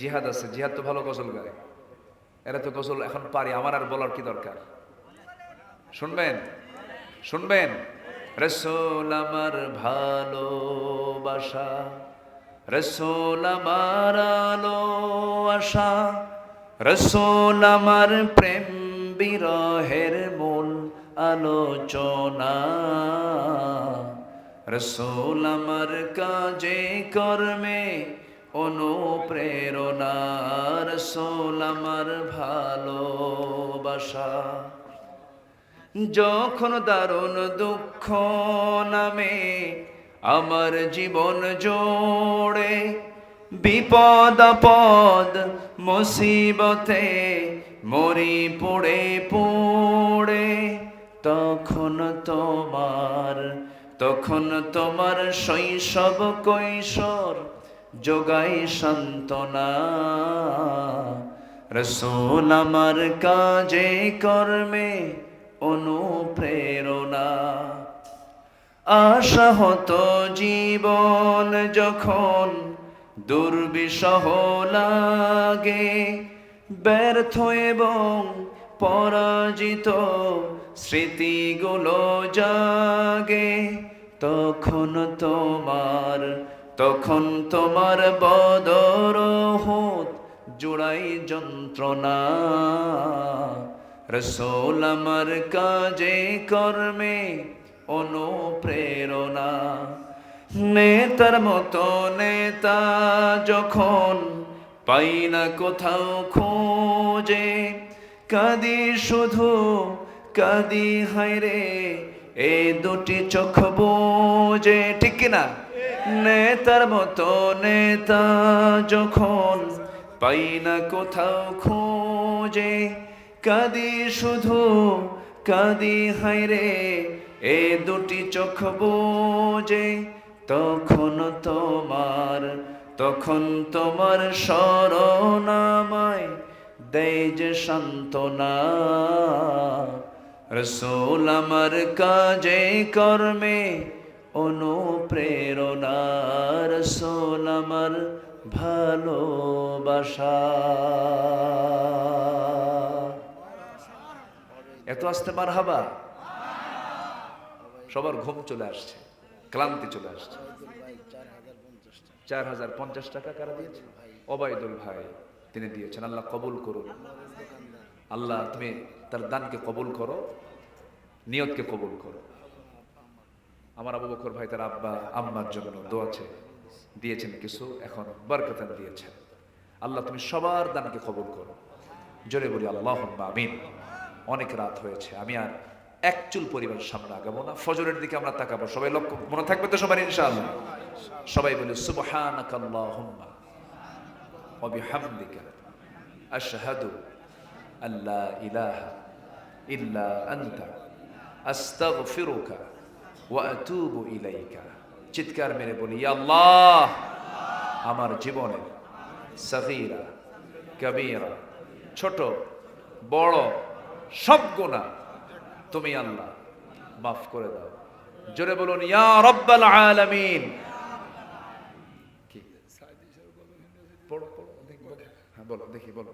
জিহাদ আছে, জিহাদ তো ভালো গজল গায়, এরা তো গজল এখন পারি, আমার আর বলার কি দরকার। শুনবেন শুনবেন, রসুল আমার ভালোবাসা, রসুল আমার আলো আশা, রসুল আমার প্রেম বিরহের মূল আলোচনা, রসুল আমার কাজে কর্মে অনুপ্রেরণা, রসুল আমার ভালোবাসা। যখন দারুণ দুঃখ নামে আমার জীবন জোড়ে, বিপদ আপদ মুসিবতে মরি পড়ে পড়ে, তখন তোমার শৈশব কৈশোর যোগাই সান্ত্বনা, রসুল আমার কাজে কর্মে অনুপ্রেরণা। আশাহত জীবন যখন দুর্বিষহ লাগে, ব্যর্থ এবং পরাজিত স্মৃতিগুলো জাগে, তখন তোমার বদর উহুদ জুড়াই যন্ত্রণা, রসুল আমার কাজে কর্মে অনুপ্রেরণা। নেতার মতো নেতা যখন পাই না কোথাও খোঁজে, কাঁদি শুধু কাঁদি হায়রে এ দুটি চোখ বোঝে, ঠিক কিনা? নেতার মতো নেতা যখন পাই না কোথাও খোঁজে, কাঁদি শুধু কাঁদি হায়রে এ দুটি চোখ বোঝে, তখন তোমার শরণ আমায় দেয় যে সান্ত্বনা, রসুল আমার কাজে কর্মে অনুপ্রেরণা, রসুল আমার ভালোবাসা। এত আসতে মারহাবা, সবার ঘুম চলে আসছে, ক্লান্তি চলে আসছে। 4050 টাকা কারা দিয়েছে? ওবায়দুল ভাই, তিনি দিয়েছেন। আল্লাহ কবুল করুন, আল্লাহ তুমি তার দানকে কবুল করো, নিয়তকে কবুল করো। আমার আবু বকর ভাই তার আব্বা আম্মার জন্য দোয়া দিয়েছেন কিছু, এখন বরকতান দিয়েছেন। আল্লাহ তুমি সবার দানকে কবুল করো, জোরে বলি আল্লাহুম্মা আমিন। অনেক রাত হয়েছে, আমি আর এক চুল পরিবারের সামনে আগাবো না, ফজরের দিকে আমরা তাকাবো। সবাই লক্ষ্য মনে থাকবে তো সবার ইনশাআল্লাহ? সবাই বলি সুবহানাকা আল্লাহুম্মা ওয়া বিহামদিকা আশহাদু আল্লা ইলাহা ইল্লা আনতা আস্তাগফিরুকা ওয়া আতুবু ইলাইকা। চিৎকার মেরে বলি, ইয়া আল্লাহ, আমার জীবনের সগীরা কবীরা, ছোট বড় সব গুনাহ তুমি আল্লাহ মাফ করে দাও। জোরে বলুন ইয়া রাব্বাল আলামিন। কি পড়ো দেখি, বলো।